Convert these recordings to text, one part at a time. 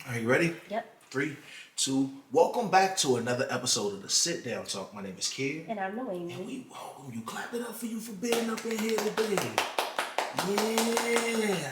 Are you ready? Yep. 3, 2. Welcome back to another episode of the Sit Down Talk. My name is Kier. And I'm Noemi. And we welcome you. Clap it up for you for being up in here today. Yeah.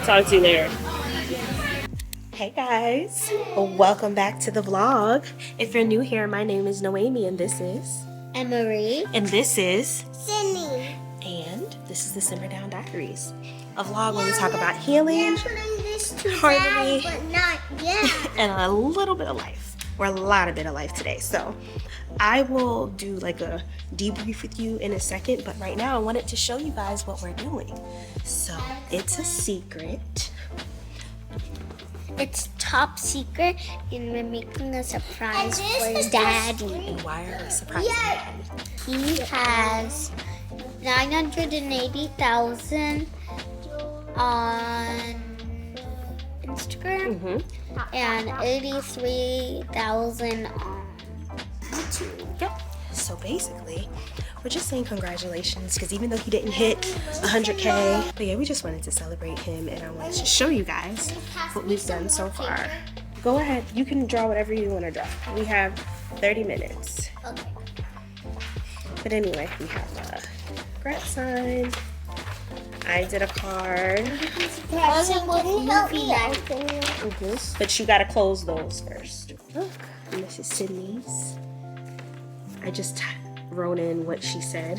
Talk to you later. Hey guys, welcome back to the vlog. If you're new here, my name is Noemi and this is Emery. And this is Sydney. And this is the Simmer Down Diaries, a vlog where we talk about healing, harmony, but not yet. and a little bit of life, or a lot of bit of life today. So I will do like a debrief with you in a second, but right now I wanted to show you guys what we're doing. So it's a secret. It's top secret, and we're making a surprise for Daddy. And why are we surprising Daddy? He has 980,000 on Instagram and 83,000 on YouTube. Yep. So basically, we're just saying congratulations because even though he didn't hit 100K, but yeah, we just wanted to celebrate him and I wanted to show you guys what we've done so far. Go ahead, you can draw whatever you want to draw. We have 30 minutes. Okay. But anyway, we have a graph sign. I did a card. But you gotta close those first. Look, and this is Sydney's. I just wrote in what she said.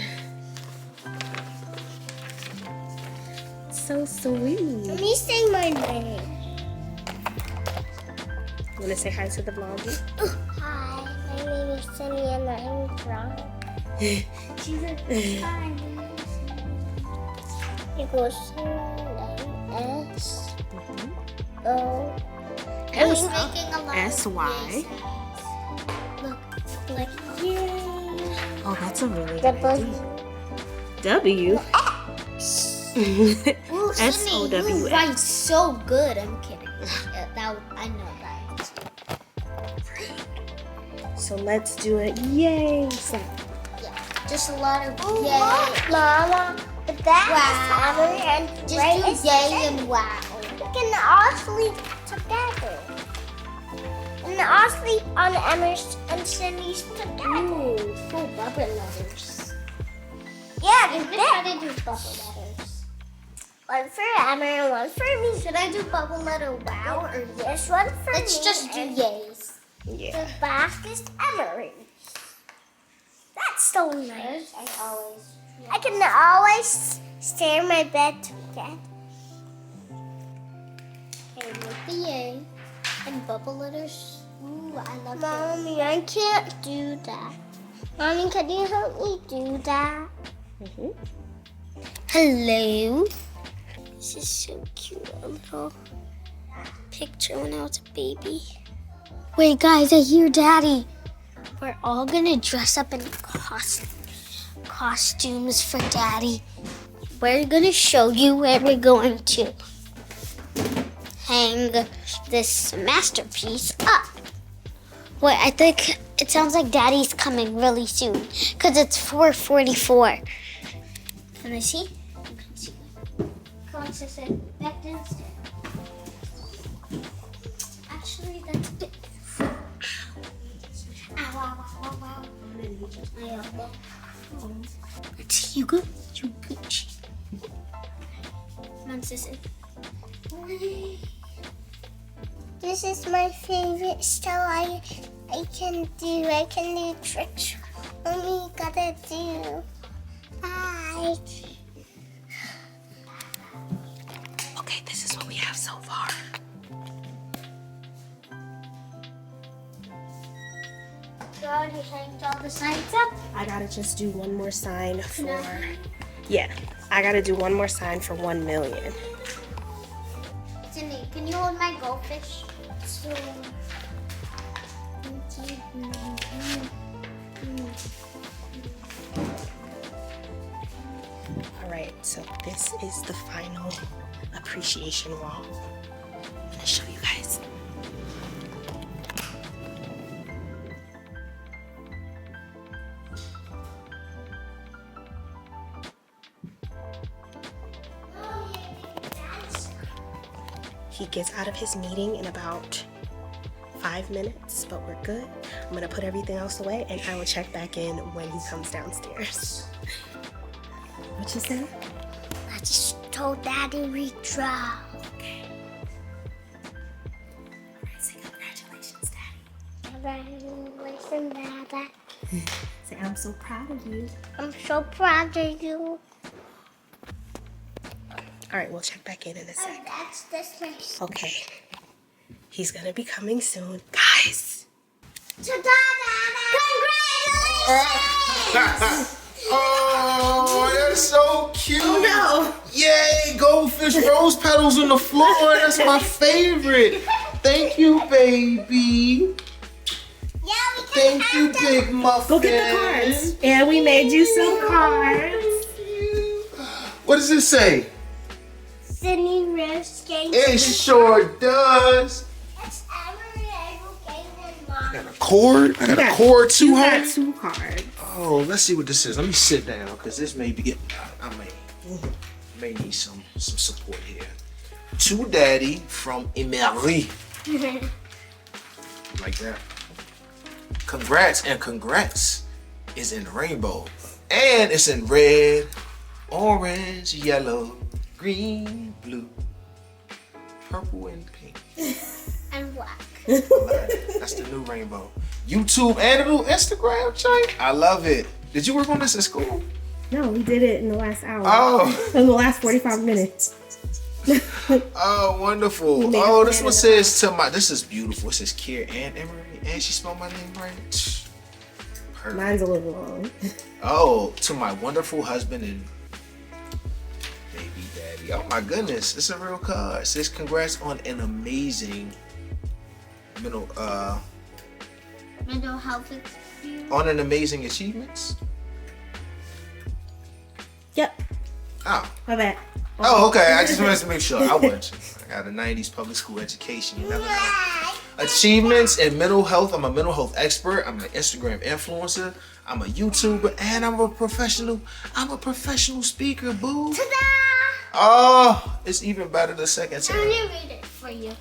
So sweet. Let me say my name. You wanna say hi to the vlog? Hi, my name is Sydney and I'm drawing. She's a hi. It goes S O. S-Y. Look, like yay. Oh, that's a really good idea. W. S-O-W-S. You write so good. I'm kidding. I know that. So let's do it. Yay! So, Yeah, just a lot of yay. Mama, but that wow. And just do yay and wow. We can all sleep together. And all sleep on Emma's and Cindy's together. Ooh, full bubble letters. Yeah, I'm gonna try to do bubble letters. One for Emma and one for me. Should I do bubble letter wow or this one for me? Let's just do yays. yeah. The back is Emery. That's so nice. I can always stay in my bed together. Okay, with the yay and bubble letters. Ooh, I love Mommy, I can't do that. Mommy, can you help me do that? Hello. This is so cute. A little picture when I was a baby. Wait, guys, I hear Daddy. We're all gonna dress up in costumes for Daddy. We're gonna show you where we're going to hang this masterpiece up. Wait, I think it sounds like Daddy's coming really soon because it's 4:44. Can I see? You can see. Come on, sister. Back downstairs. Actually, that's a bit. Ow, ow, ow, ow, ow. You good? You good? Come on, sissy. This is my favorite style. I can do. I can do tricks. Mommy gotta do. Bye. Okay, this is what we have so far. You already hanged all the signs up? I gotta just do one more sign for, yeah, I gotta do one more sign for 1 million. Cindy, can you hold my goldfish? All right, so this is the final appreciation wall. I'm gonna show you guys. He gets out of his meeting in about 5 minutes, but we're good. I'm gonna put everything else away and I will check back in when he comes downstairs. What you say? I just told Daddy we draw. Okay. Alright, say congratulations, Daddy. Congratulations, Dada. Say I'm so proud of you. I'm so proud of you. Alright, we'll check back in a sec. That's this nice. Okay. He's gonna be coming soon. Guys! Ta-da, Congratulations! Oh, that's so cute. No! Yay, goldfish rose petals on the floor. That's my favorite. Thank you, baby. Yeah, we can Thank you, have them. big muffin. Go get the cards. And we made you some cards. What does it say? Sydney Rose Game. It sure does. It's Emery Able Game and Mom. I got a cord. I got a cord too, You honey. got 2 cards. Oh, let's see what this is. Let me sit down because this may be I may need some support here. To Daddy from Emery. Like that. Congrats, and congrats is in rainbow. And it's in red, orange, yellow, green, blue, purple, and pink. And black. That's the new rainbow. YouTube and a little Instagram change. I love it. Did you work on this at school? No, we did it in the last hour. Oh. In the last 45 minutes. Oh, wonderful. made a Oh, this plan one in says to my, this is beautiful. It says Kier and Emery, and she spelled my name right. Perfect. Mine's a little long. Oh, to my wonderful husband and baby daddy. Oh my goodness, it's a real card. It says congrats on an amazing mental health experience. on an amazing achievements. Yep. Oh. My bad. Oh, okay. I just wanted to make sure. I wasn't. I got a 90s public school education. You never know. Achievements in mental health. I'm a mental health expert. I'm an Instagram influencer. I'm a YouTuber, and I'm a professional speaker, boo. Ta-da! Oh, it's even better the second time. Let me read it for you.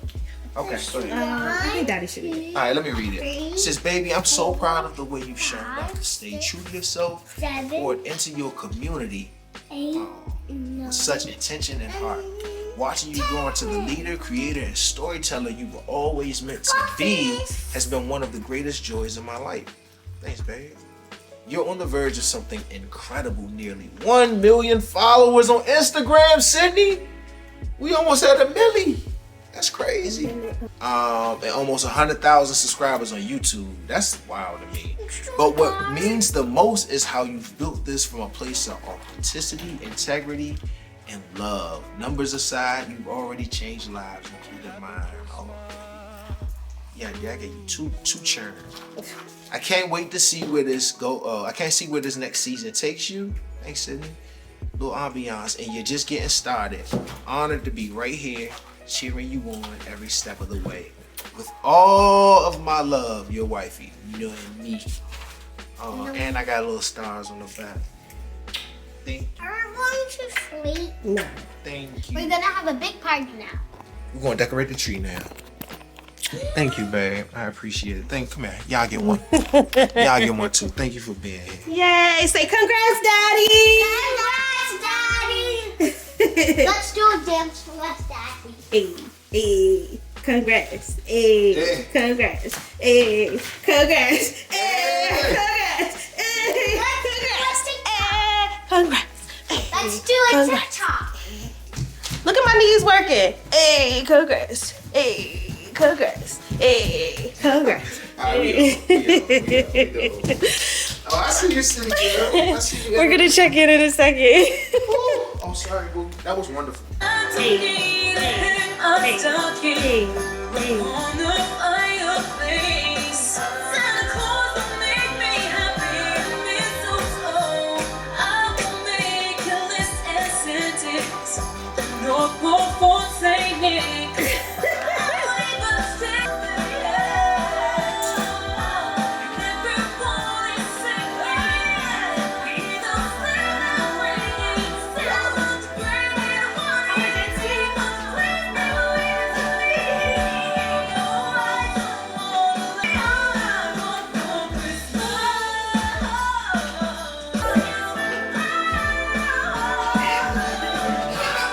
Okay, go ahead. I think Daddy should read it. All right, let me read it. It says, baby, I'm so proud of the way you've shown up. Stay true to yourself. Poured into your community. With such intention and heart. Watching you grow into the leader, creator, and storyteller you were always meant to be has been one of the greatest joys of my life. Thanks, babe. You're on the verge of something incredible. Nearly 1 million followers on Instagram, Sydney. We almost had 1 million. That's crazy. And almost 100,000 subscribers on YouTube. That's wild to me. But what means the most is how you've built this from a place of authenticity, integrity, and love. Numbers aside, you've already changed lives, including mine. Oh, yeah, I gave you two churns. I can't wait to see where this go. I can't see where this next season takes you. Thanks, Sydney. Little ambiance, and you're just getting started. Honored to be right here, cheering you on every step of the way. With all of my love, your wifey, you and me. And I got little stars on the back. Thank you. Are we going to sleep? No. Thank you. We're gonna have a big party now. We're gonna decorate the tree now. Thank you, babe. I appreciate it. Come here. Y'all get one. Y'all get one too. Thank you for being here. Yay! Say congrats, Daddy! Let's do a dance for us, Daddy. Hey, hey, congrats. Hey, Yeah. congrats. Hey, congrats. Hey, congrats. Hey, congrats. Congrats. Let's do a Congrats. TikTok. Look at my knees working. Hey, congrats. Hey, congrats. Hey, congrats. Oh, I see you sitting there. I see you. We're gonna check in a second. I'm sorry, boo. That was wonderful. Hey, hey, hey, hey.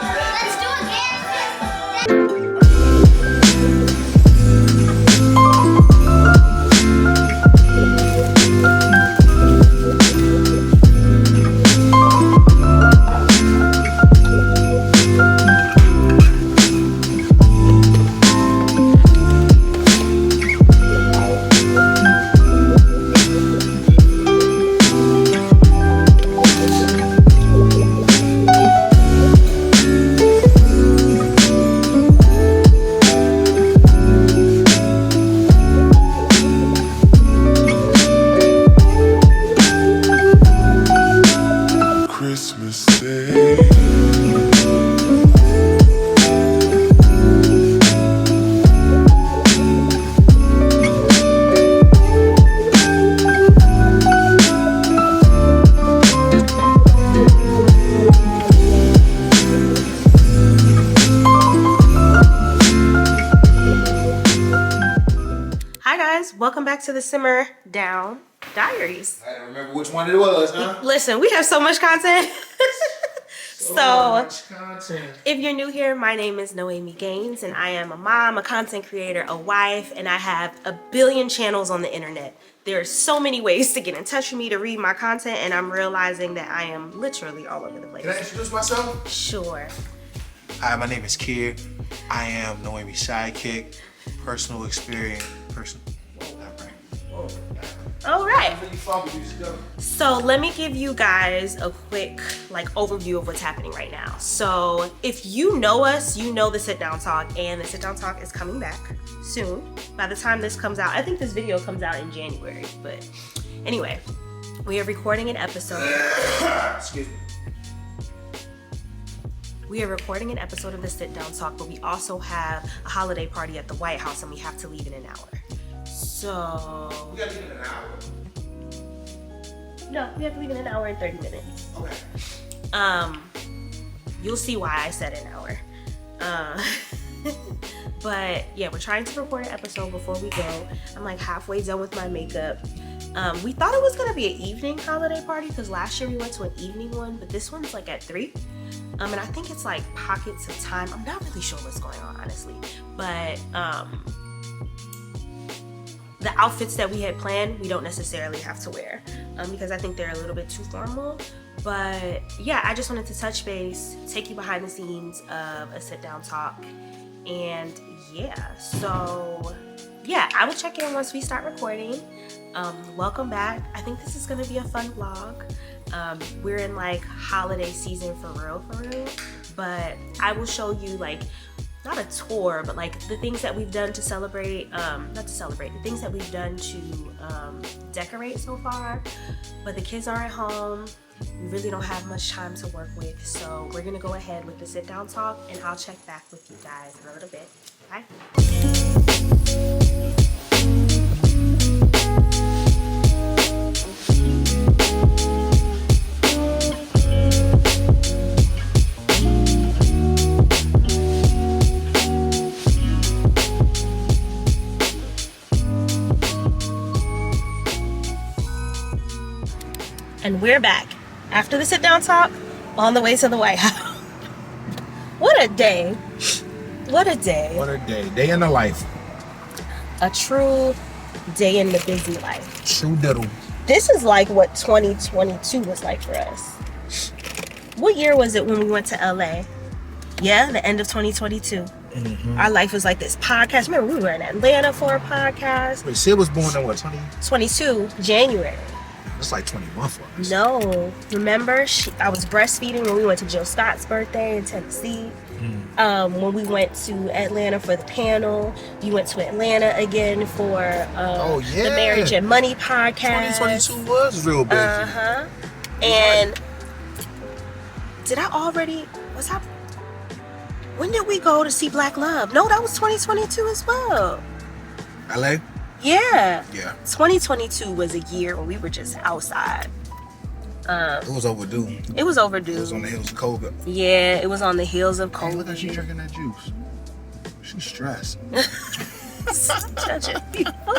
Let's do a dance. Christmas Day. Hi guys, welcome back to the Simmer Down Diaries. I don't remember which one it was, huh? Listen, we have so much content. So, much content. if you're new here, my name is Noemi Gaines, and I am a mom, a content creator, a wife, and I have a billion channels on the internet. There are so many ways to get in touch with me to read my content, and I'm realizing that I am literally all over the place. Can I introduce myself? Sure. Hi, my name is Kier. I am Noemi's sidekick. Personal experience. All right. Really fun with you, So let me give you guys a quick overview of what's happening right now. So if you know us, you know the Sit Down Talk, and the Sit Down Talk is coming back soon. By the time this comes out, I think this video comes out in January, but anyway, we are recording an episode. Excuse me. We are recording an episode of the Sit Down Talk, but we also have a holiday party at the White House, and we have to leave in an hour. So We gotta leave in an hour. no, we have to leave in an hour and 30 minutes. Okay. You'll see why I said an hour. But yeah, we're trying to record an episode before we go. I'm like halfway done with my makeup. We thought it was gonna be an evening holiday party because last year we went to an evening one, but this one's like at 3. And I think it's like pockets of time. I'm not really sure what's going on, honestly. But the outfits that we had planned, we don't necessarily have to wear because I think they're a little bit too formal. But yeah, I just wanted to touch base, take you behind the scenes of a Sit Down Talk. And yeah, so yeah, I will check in once we start recording. Welcome back. I think this is gonna be a fun vlog. We're in like holiday season for real. But I will show you like, not a tour, but like the things that we've done to celebrate, the things that we've done to decorate so far. But the kids are at home. We really don't have much time to work with. So we're gonna go ahead with the Sit Down Talk, and I'll check back with you guys in a little bit. Bye. And we're back after the Sit Down Talk, on the way to the White House. What a day. What a day. What a day. Day in the life. A true day in the busy life. True diddle. This is like what 2022 was like for us. What year was it when we went to LA? Yeah, the end of 2022. Our life was like this podcast. Remember, we were in Atlanta for a podcast. Wait, Sid was born in what, 22, January. It's like 21 for us. No. Remember, I was breastfeeding when we went to Jill Scott's birthday in Tennessee. When we went to Atlanta for the panel. You went to Atlanta again for the Marriage and Money podcast. 2022 was real busy. And when did we go to see Black Love? No, that was 2022 as well. LA? Yeah. Yeah. 2022 was a year when we were just outside. It was overdue. It was overdue. It was on the heels of COVID. Yeah, it was on the heels of Hey, COVID. look at she drinking that juice. She's stressed. Judging people.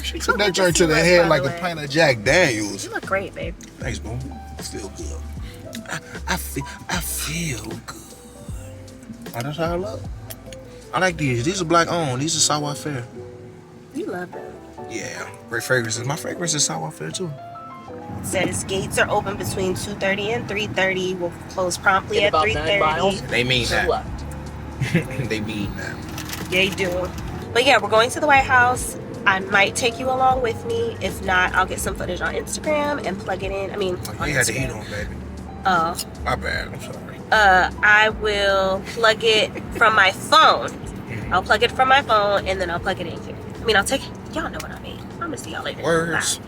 She took that joint to the head like a pint of Jack Daniels. You look great, babe. Thanks, boo. I feel good. I feel good. Oh, that's how I look. I like these. These are black owned. These are Savoir Faire. You love them. Yeah, great fragrances. My fragrance is Savoir Faire too. It says gates are open between 2:30 and 3:30. We'll close promptly at 3:30. They mean that. They mean that. They do. But yeah, we're going to the White House. I might take you along with me. If not, I'll get some footage on Instagram and plug it in. I mean, Oh, you had the heat on, baby. Oh. My bad. I'm sorry. I will plug it from my phone. I'll plug it from my phone and then I'll plug it in here. I mean, I'll take it. Y'all know what I mean. I'm gonna see y'all later. Words.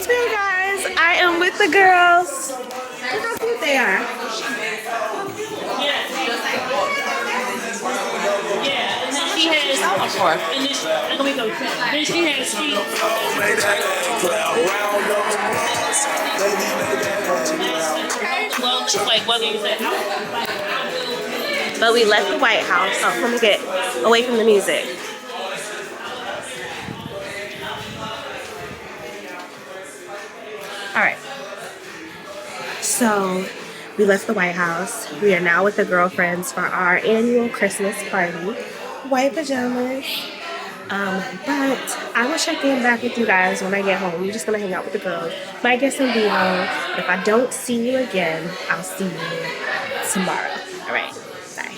Hey guys, I am with the girls. Look how cute they are. Yeah, and then she has then she has well, just like whether you said But we left the White House. Oh, let me get away from the music. All right. So we left the White House. We are now with the girlfriends for our annual Christmas party. White pajamas. But I will check in back with you guys when I get home. I'm just gonna hang out with the girls. Might get some video. If I don't see you again, I'll see you tomorrow. All right. Bye.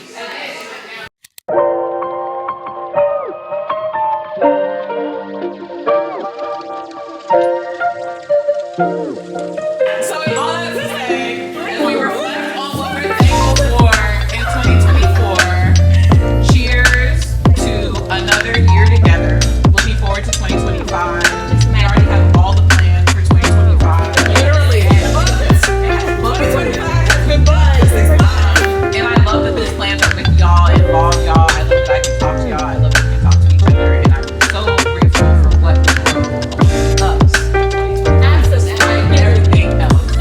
So all I have to say, we reflect on what we're thankful for in 2024. Cheers to another year together. Looking forward to 2025. We already have all the plans for 2025. Literally. And 2025 has been buzzed. And I love that these plans are with y'all, involve y'all. I love that I can talk to y'all. I love that we can talk to each other. And I'm so grateful for what you know us. Absolutely. Everything else.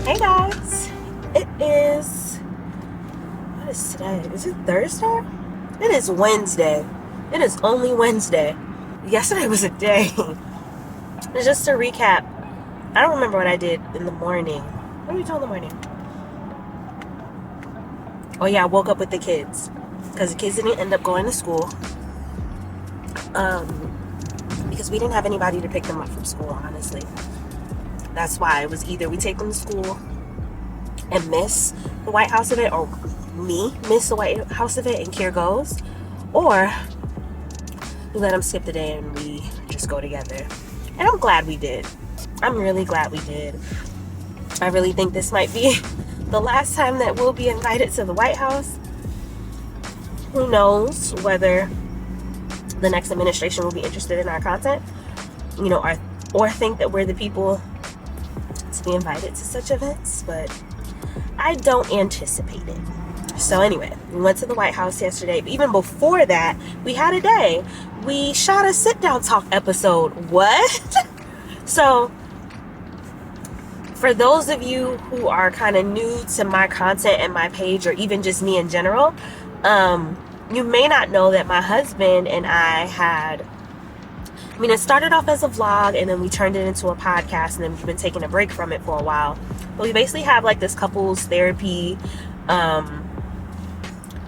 Hey guys, it is, what is today? Is it Thursday? It is Wednesday. It is only Wednesday. Yesterday was a day. Just to recap, I don't remember what I did in the morning. What did we do in the morning? Oh yeah, I woke up with the kids because the kids didn't end up going to school. Because because we didn't have anybody to pick them up from school, honestly. That's why it was either we take them to school and miss the White House event, or me miss the White House event and Kier goes, or we let them skip the day and we just go together. And I'm glad we did. I'm really glad we did. I really think this might be the last time that we'll be invited to the White House. Who knows whether the next administration will be interested in our content, you know, or think that we're the people to be invited to such events, but I don't anticipate it. So anyway, we went to the White House yesterday, but even before that, we had a day. We shot a sit-down talk episode. What? So for those of you who are kind of new to my content and my page, or even just me in general, you may not know that my husband and I it started off as a vlog, and then we turned it into a podcast, and then we've been taking a break from it for a while. But we basically have like this couples therapy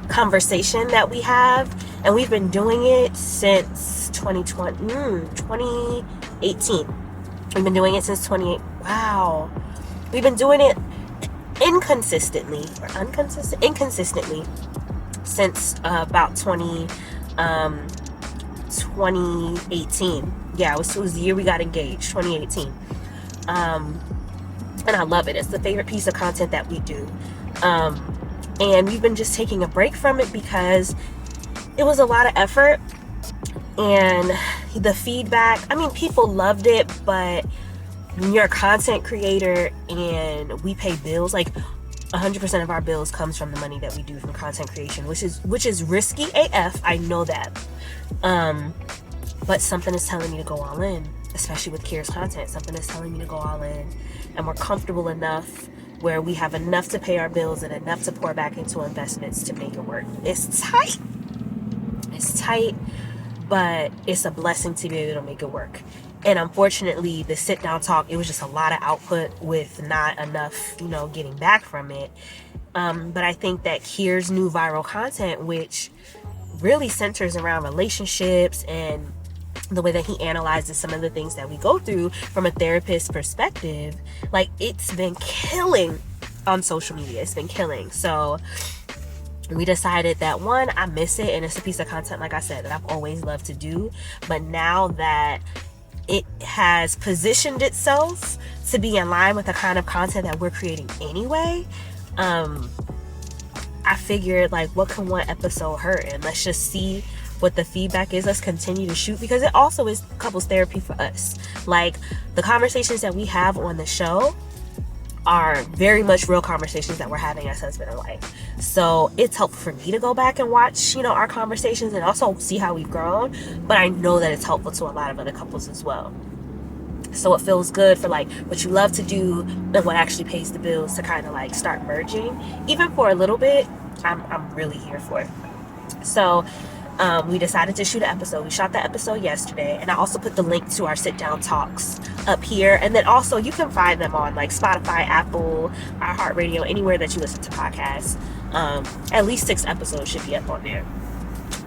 conversation that we have, and we've been doing it since 2018. We've been doing it since 2018. Wow. We've been doing it inconsistently since about 2018. Yeah, it was the year we got engaged, 2018. And I love it. It's the favorite piece of content that we do. And we've been just taking a break from it because it was a lot of effort, and the feedback, people loved it, but when you're a content creator and we pay bills, like 100% of our bills comes from the money that we do from content creation, which is risky AF. I know that. But something is telling me to go all in, especially with Kier's content. Something is telling me to go all in, and we're comfortable enough where we have enough to pay our bills and enough to pour back into investments to make it work. It's tight, but it's a blessing to be able to make it work. And unfortunately, the sit down talk, it was just a lot of output with not enough, getting back from it. But I think that Kier's new viral content, which really centers around relationships and the way that he analyzes some of the things that we go through from a therapist perspective, like, it's been killing on social media. It's been killing. So we decided that, one, I miss it, and it's a piece of content, like I said, that I've always loved to do. But now that it has positioned itself to be in line with the kind of content that we're creating anyway, I figured, like, what can one episode hurt? And let's just see what the feedback is. Let's continue to shoot, because it also is couples therapy for us. Like, the conversations that we have on the show are very much real conversations that we're having as husband and wife. So it's helpful for me to go back and watch, our conversations, and also see how we've grown. But I know that it's helpful to a lot of other couples as well. So it feels good for, like, what you love to do and what actually pays the bills to kind of, like, start merging. Even for a little bit, I'm really here for it. So we decided to shoot an episode. We shot the episode yesterday, and I also put the link to our sit down talks up here. And then also you can find them on, like, Spotify, Apple, iHeartRadio, anywhere that you listen to podcasts. At least 6 episodes should be up on there.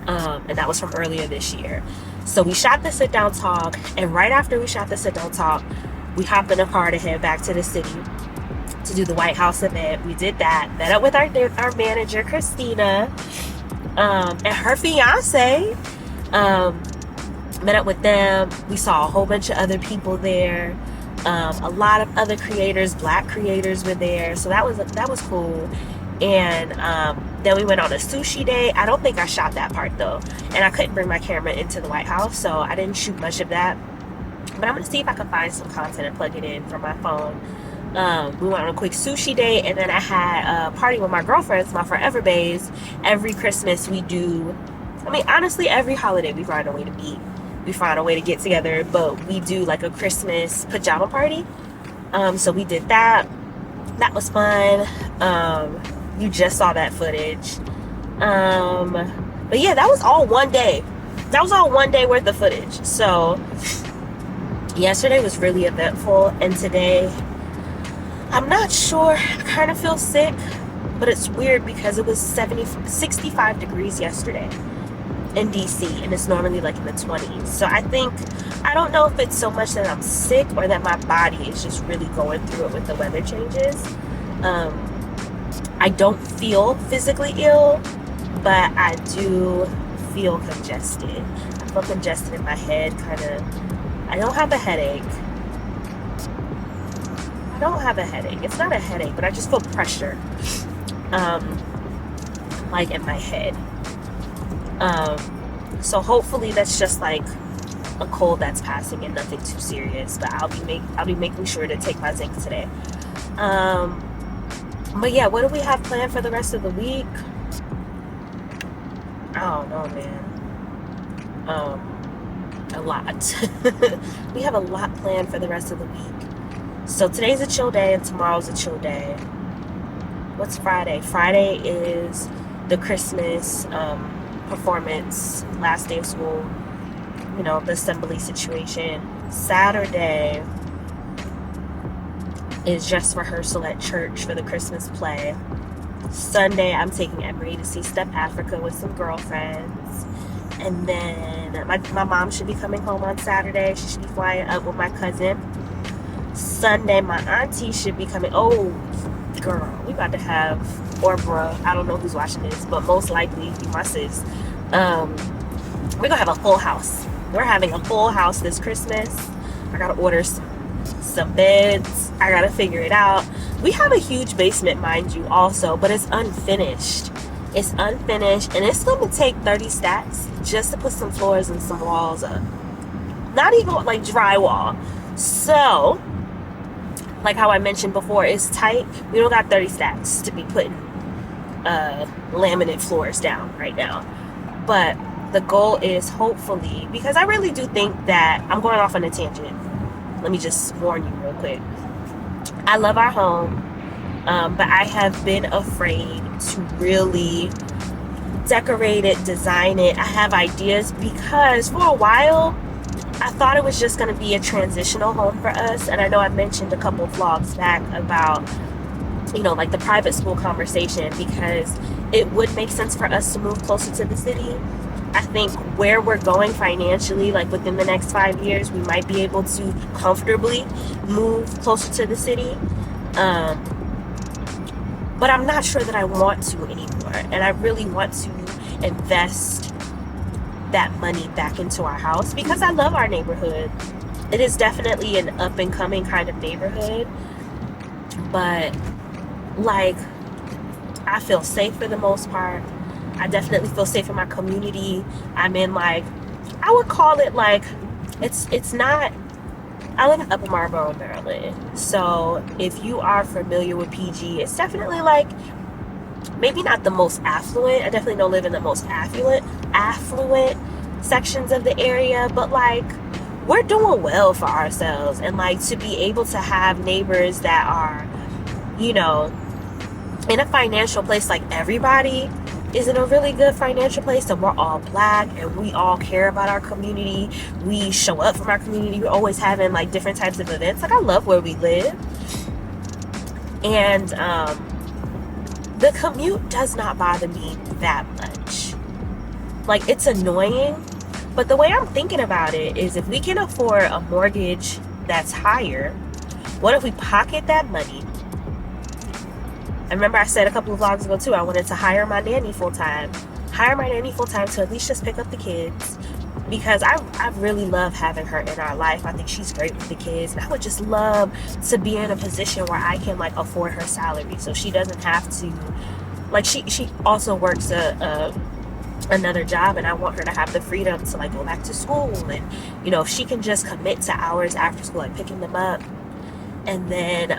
And that was from earlier this year. So we shot the sit down talk, and right after we shot the sit down talk, we hopped in a car to head back to the city to do the White House event. We did that, met up with our manager, Christina, and her fiance. Met up with them. We saw a whole bunch of other people there. A lot of other creators, Black creators, were there, so that was cool. And then we went on a sushi day. I don't think I shot that part though, and I couldn't bring my camera into the White House, so I didn't shoot much of that. But I'm gonna see if I can find some content and plug it in from my phone. We went on a quick sushi day, and then I had a party with my girlfriends, my forever baes. Every Christmas we do, honestly, every holiday we find a way to meet. We find a way to get together, but we do like a Christmas pajama party. So we did that. That was fun. You just saw that footage. But yeah, that was all one day. That was all one day worth of footage. So yesterday was really eventful, and today, I'm not sure. I kind of feel sick, but it's weird because it was 65 degrees yesterday. in DC, and it's normally like in the 20s. So I don't know if it's so much that I'm sick or that my body is just really going through it with the weather changes. I don't feel physically ill, but I do feel congested. I feel congested in my head, kind of. I don't have a headache. It's not a headache, but I just feel pressure, like in my head. So hopefully that's just like a cold that's passing and nothing too serious. But I'll be making sure to take my zinc today. But yeah, what do we have planned for the rest of the week? I don't know, man. A lot. We have a lot planned for the rest of the week. So today's a chill day and tomorrow's a chill day. What's Friday? Friday is the Christmas performance, last day of school, you know, the assembly situation. Saturday is just rehearsal at church for the Christmas play. Sunday, I'm taking Emery to see Step Africa with some girlfriends. And then my mom should be coming home on Saturday. She should be flying up with my cousin. Sunday, my auntie should be coming. Oh, girl, we about to have, or bruh, I don't know who's watching this, but most likely my sis. We're gonna have a full house. We're having a full house this Christmas. I gotta order some beds. I gotta figure it out. We have a huge basement, mind you, also, but it's unfinished. It's unfinished, and it's gonna take 30 stacks just to put some floors and some walls up. Not even like drywall. So, like how I mentioned before, it's tight. We don't got 30 stacks to be putting laminate floors down right now. But the goal is hopefully, because I really do think that, I'm going off on a tangent. Let me just warn you real quick. I love our home, but I have been afraid to really decorate it, design it. I have ideas because for a while, I thought it was just going to be a transitional home for us. And I know I mentioned a couple vlogs back about, you know, like the private school conversation, because it would make sense for us to move closer to the city. I think where we're going financially, like within the next 5 years, we might be able to comfortably move closer to the city. But I'm not sure that I want to anymore. And I really want to invest that money back into our house because I love our neighborhood. It is definitely an up and coming kind of neighborhood. But like, I feel safe for the most part. I definitely feel safe in my community. I'm in, like, I would call it like, it's not, I live in Upper Marlboro, Maryland. So if you are familiar with PG, it's definitely like, maybe not the most affluent. I definitely don't live in the most affluent sections of the area, but like, we're doing well for ourselves. And like, to be able to have neighbors that are, you know, in a financial place, like everybody is in a really good financial place, and we're all Black and we all care about our community. We show up for our community. We're always having like different types of events. Like, I love where we live. And the commute does not bother me that much. Like, it's annoying, but the way I'm thinking about it is, if we can afford a mortgage that's higher, what if we pocket that money? I remember I said a couple of vlogs ago too, I wanted to hire my nanny full-time to at least just pick up the kids, because I really love having her in our life. I think she's great with the kids, and I would just love to be in a position where I can like afford her salary, so she doesn't have to, like, she also works another job, and I want her to have the freedom to like go back to school, and you know, if she can just commit to hours after school, like picking them up, and then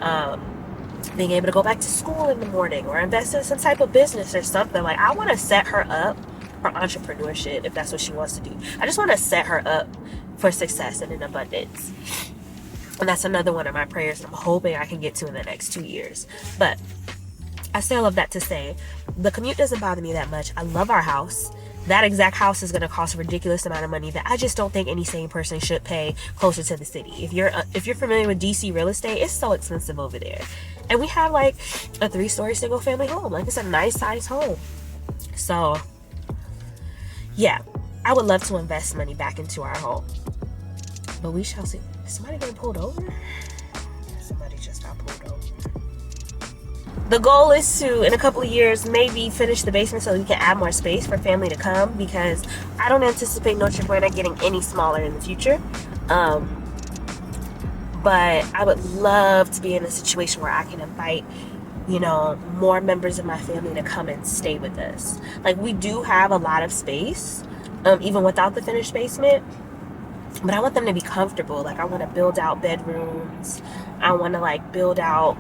being able to go back to school in the morning, or invest in some type of business or something. Like, I want to set her up for entrepreneurship if that's what she wants to do. I just want to set her up for success and in abundance. And that's another one of my prayers I'm hoping I can get to in the next 2 years. But I say all of that to say, the commute doesn't bother me that much. I love our house. That exact house is going to cost a ridiculous amount of money that I just don't think any sane person should pay closer to the city. If you're familiar with DC real estate, it's so expensive over there. And we have like a 3-story single family home. Like, it's a nice size home. So yeah, I would love to invest money back into our home. But we shall see. Is somebody getting pulled over? Somebody just got pulled over. The goal is to, in a couple of years, maybe finish the basement so we can add more space for family to come, because I don't anticipate Noche Buena getting any smaller in the future. But I would love to be in a situation where I can invite, you know, more members of my family to come and stay with us. Like, we do have a lot of space, even without the finished basement. But I want them to be comfortable. Like, I want to build out bedrooms. I want to, like, build out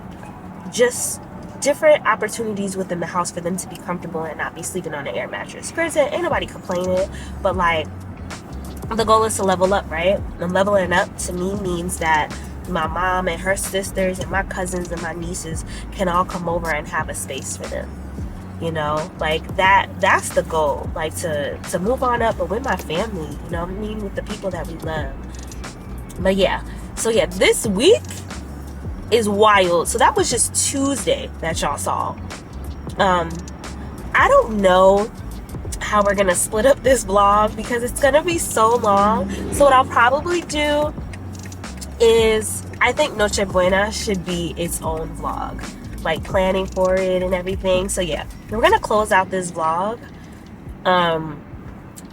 just different opportunities within the house for them to be comfortable and not be sleeping on an air mattress. Granted, ain't nobody complaining, but, like, the goal is to level up, right? And leveling up to me means that my mom and her sisters and my cousins and my nieces can all come over and have a space for them. You know, like that's the goal, like to move on up, but with my family, you know what I mean, with the people that we love. But yeah, so yeah, this week is wild. So that was just Tuesday that y'all saw. I don't know how we're gonna split up this vlog because it's gonna be so long. So what I'll probably do is, I think Noche Buena should be its own vlog, like planning for it and everything. So yeah, we're gonna close out this vlog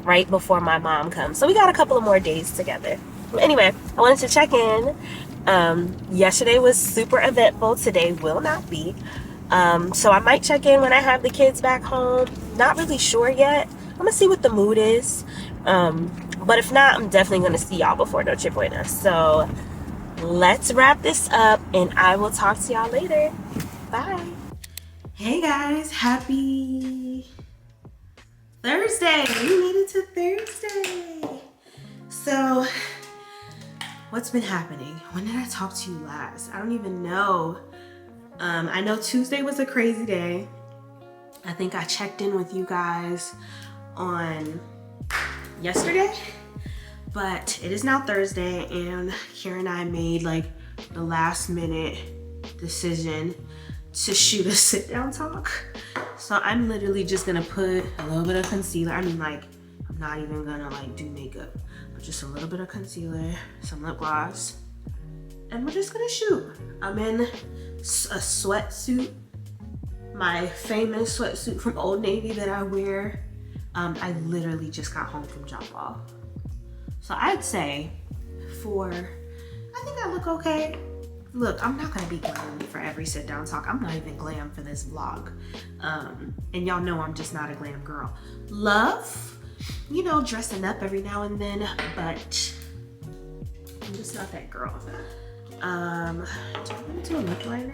right before my mom comes, so we got a couple of more days together. Anyway, I wanted to check in. Yesterday was super eventful. Today will not be. So I might check in when I have the kids back home. Not really sure yet. I'm gonna see what the mood is. But if not, I'm definitely gonna see y'all before Noche Buena. So let's wrap this up and I will talk to y'all later. Bye. Hey guys, happy Thursday. We made it to Thursday. So what's been happening? When did I talk to you last? I don't even know. I know Tuesday was a crazy day. I think I checked in with you guys on yesterday, but it is now Thursday and Kier and I made like the last minute decision to shoot a sit down talk. So I'm literally just gonna put a little bit of concealer. I mean, like, I'm not even gonna like do makeup, but just a little bit of concealer, some lip gloss, and we're just gonna shoot. I'm in a sweatsuit, my famous sweatsuit from Old Navy that I wear. I literally just got home from drop off. So I'd say I think I look okay. Look, I'm not gonna be glam for every sit down talk. I'm not even glam for this vlog. And y'all know I'm just not a glam girl. Love, you know, dressing up every now and then, but I'm just not that girl. Do I want to do a lip liner?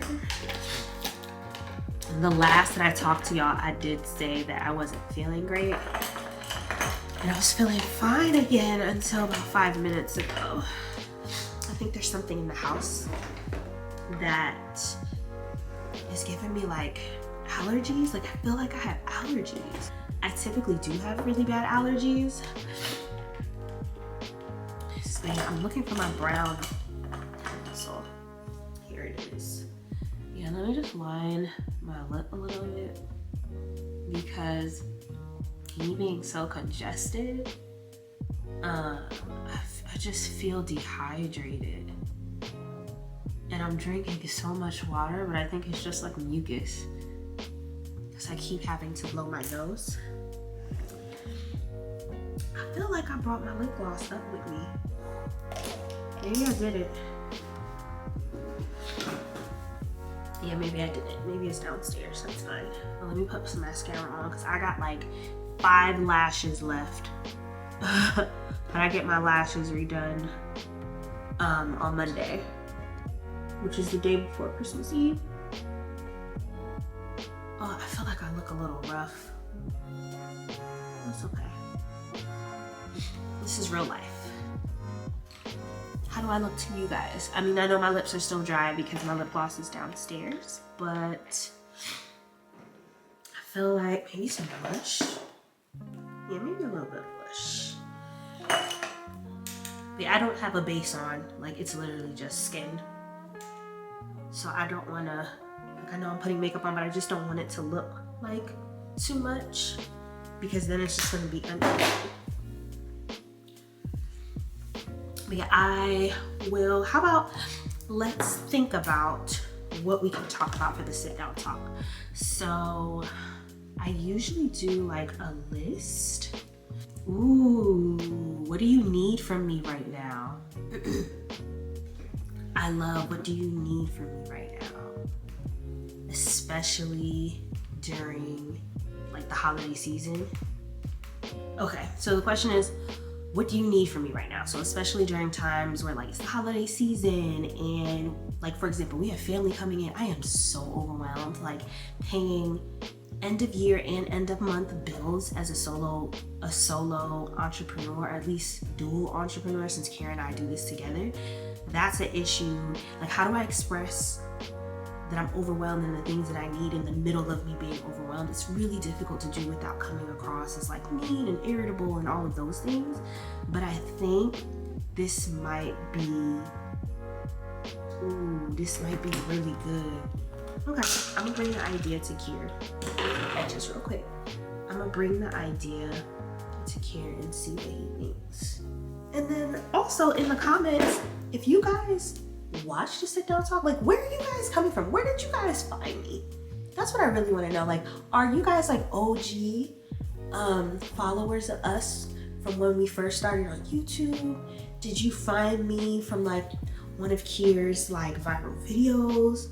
The last that I talked to y'all, I did say that I wasn't feeling great. And I was feeling fine again until about 5 minutes ago. I think there's something in the house that is giving me like allergies. Like, I feel like I have allergies. I typically do have really bad allergies. So yeah, I'm looking for my brown pencil. Here it is. Yeah, let me just line my lip a little bit because me being so congested, I just feel dehydrated. And I'm drinking so much water, but I think it's just like mucus because I keep having to blow my nose. I feel like I brought my lip gloss up with me. Maybe I did it. Yeah, maybe I didn't. Maybe it's downstairs. That's fine. Well, let me put some mascara on because I got like 5 lashes left. But I get my lashes redone on Monday, which is the day before Christmas Eve. Oh, I feel like I look a little rough. That's okay. This is real life. How do I look to you guys? I mean, I know my lips are still dry because my lip gloss is downstairs, but I feel like maybe some blush. Yeah, maybe a little bit of blush. But yeah, I don't have a base on. Like, it's literally just skin. So I don't want to, like, I know I'm putting makeup on, but I just don't want it to look like too much because then it's just going to be uneven. But yeah, I will, how about, let's think about what we can talk about for the sit down talk. So I usually do like a list. Ooh, what do you need from me right now? I love, what do you need from me right now? Especially during like the holiday season. Okay, so the question is, what do you need from me right now? So especially during times where like it's the holiday season and like, for example, we have family coming in. I am so overwhelmed, like paying end of year and end of month bills as a solo entrepreneur, or at least dual entrepreneur, since Kier and I do this together. That's an issue. Like, how do I express that I'm overwhelmed and the things that I need in the middle of me being overwhelmed? It's really difficult to do without coming across as like mean and irritable and all of those things. But I think this might be, this might be really good. Okay, I'm gonna bring the idea to Kier. Just real quick, I'm gonna bring the idea to Kier and see what he thinks. And then also in the comments, if you guys watch the sit down talk, like, where are you guys coming from? Where did you guys find me? That's what I really want to know. Like, are you guys like OG followers of us from when we first started on YouTube? Did you find me from like one of Kier's like viral videos,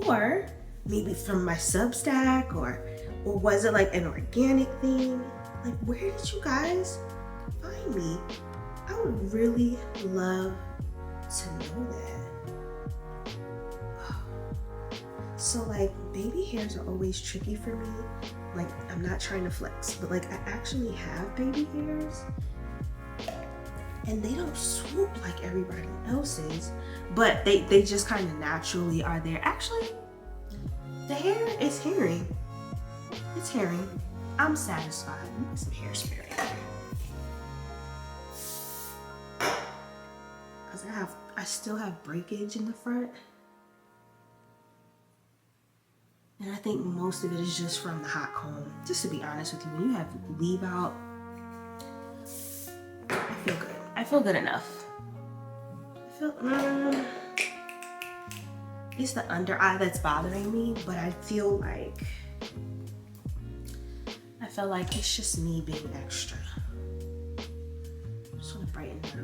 or maybe from my Substack, or was it like an organic thing? Like, where did you guys find me? I would really love to know that. So like, baby hairs are always tricky for me. Like, I'm not trying to flex, but like, I actually have baby hairs and they don't swoop like everybody else's, but they just kind of naturally are there. Actually, the hair is hairing. It's hairing. I'm satisfied. Let me put some hairspray right there. Cause I still have breakage in the front. And I think most of it is just from the hot comb. Just to be honest with you, when you have leave out, I feel good. I feel good enough. I feel, it's the under eye that's bothering me, but I feel like it's just me being extra. I just want to brighten it up.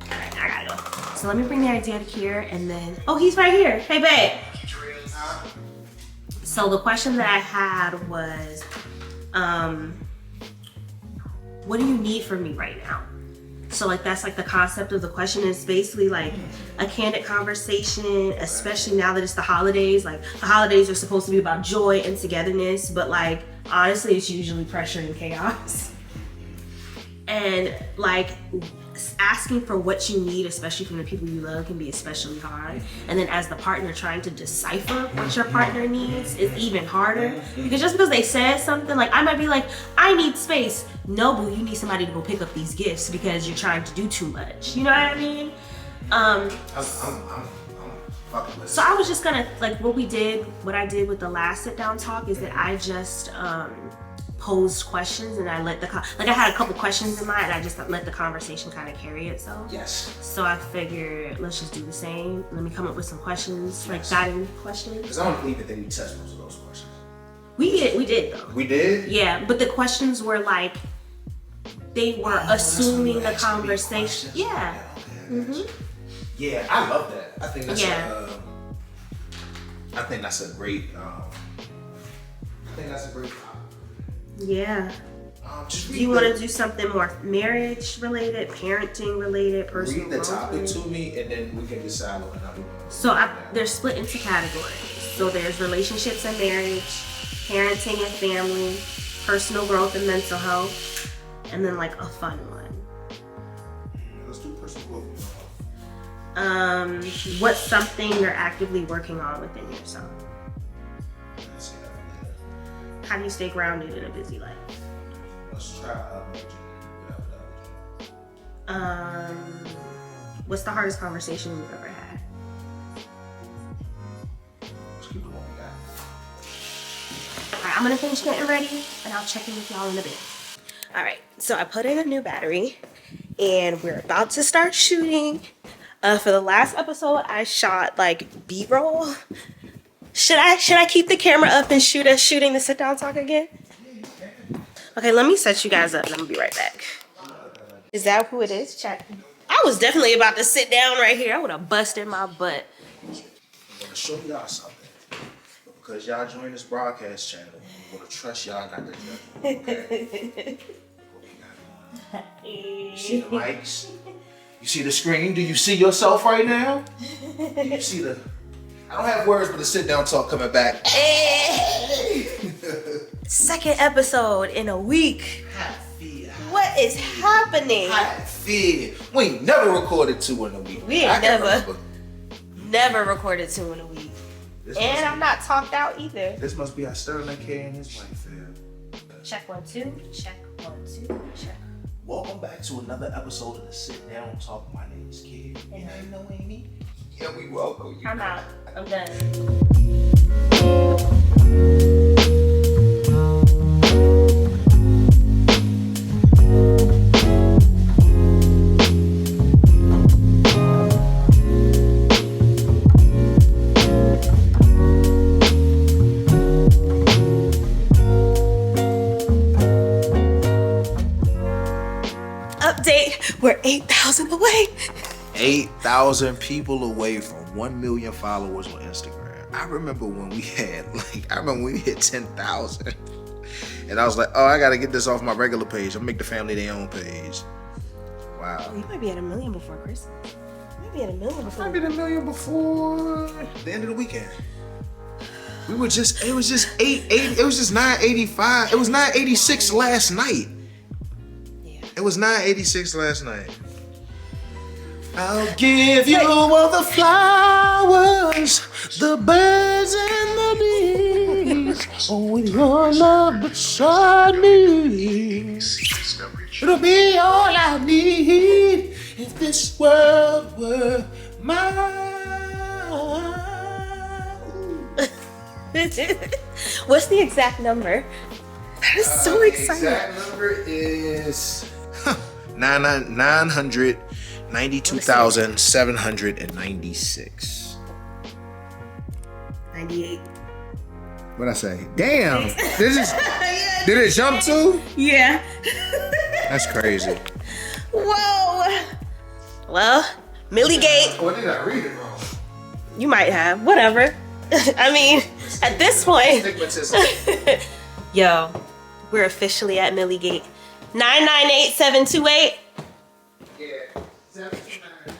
Alright, I gotta go. So let me bring the idea to Kier, and then, oh, he's right here. Hey, babe. So the question that I had was, what do you need from me right now? So like, that's like the concept of the question, is basically like a candid conversation, especially now that it's the holidays. Like, the holidays are supposed to be about joy and togetherness, but like, honestly, it's usually pressure and chaos. And like, asking for what you need, especially from the people you love, can be especially hard. And then as the partner, trying to decipher what your partner needs is even harder. Because just because they said something, like, I might be like, I need space. No, boo, you need somebody to go pick up these gifts because you're trying to do too much. You know what I mean? I'm So I was just gonna, like, what I did with the last sit down talk is that I just posed questions, and I let I had a couple questions in mind, and I just let the conversation kind of carry itself. Yes. So I figured, let's just do the same. Let me come up with some questions, like guiding questions. Because I don't believe that we touched most of those questions. We did though. We did? Yeah, but the questions were like, they were assuming the conversation. Yeah. Yeah, I love that. I think that's a great topic. Yeah. Do you want to do something more marriage related, parenting related, personal growth? Read the growth topic related? to me, and then we can decide on another one. So they're split into categories. So there's relationships and marriage, parenting and family, personal growth and mental health, and then like a fun one. Let's do personal growth. What's something you're actively working on within yourself? How do you stay grounded in a busy life? Let's try what's the hardest conversation you've ever had? let's keep it what we got. Alright, I'm gonna finish getting ready and I'll check in with y'all in a bit. All right, so I put in a new battery and we're about to start shooting. For the last episode, I shot like B-roll. Should I keep the camera up and shoot us shooting the sit down talk again? Okay, let me set you guys up. Let me be right back. Is that who it is? Chat. I was definitely about to sit down right here. I would have busted my butt. I'm gonna show y'all something. Because y'all joined this broadcast channel, I'm gonna trust y'all not to judge me. Okay? What we got going? You see the mics? You see the screen? Do you see yourself right now? Do you see the... I don't have words, but the sit down talk coming back. Second episode in a week. How it feel? What is happening? How it feel? We ain't never recorded 2 in a week. We ain't I can never. remember. Never recorded 2 in a week. And I'm not talked out either. This must be our Sterling K and his wife, fam. Check 1, 2. Check 1, 2. Check. Welcome back to another episode of the Sit Down Talk. My name is Kier. And I know Amy. Yeah, we welcome you. I'm out. I'm done. Update, we're 8,000 away. 8,000 people away from 1 million followers on Instagram. I remember when we hit 10,000. And I was like, oh, I gotta get this off my regular page. I'll make the family their own page. Wow. You might be at 1 million before Christmas. You might be at 1 million before. Might be 1 million before the end of the weekend. It was just 985. It was 986 last night. Yeah. It was 986 last night. I'll give you all the flowers, the birds and the bees. Oh, with your love beside me, it'll be all I need if this world were mine. What's the exact number? That is so exciting. The exact number is 992,796. 98. What'd I say? Damn. Did it jump too? Yeah. That's crazy. Whoa. Well, Millygate. What did I read it wrong? You might have. Whatever. I mean, at this point. Yo, we're officially at Millygate. 998728. Yeah. 729.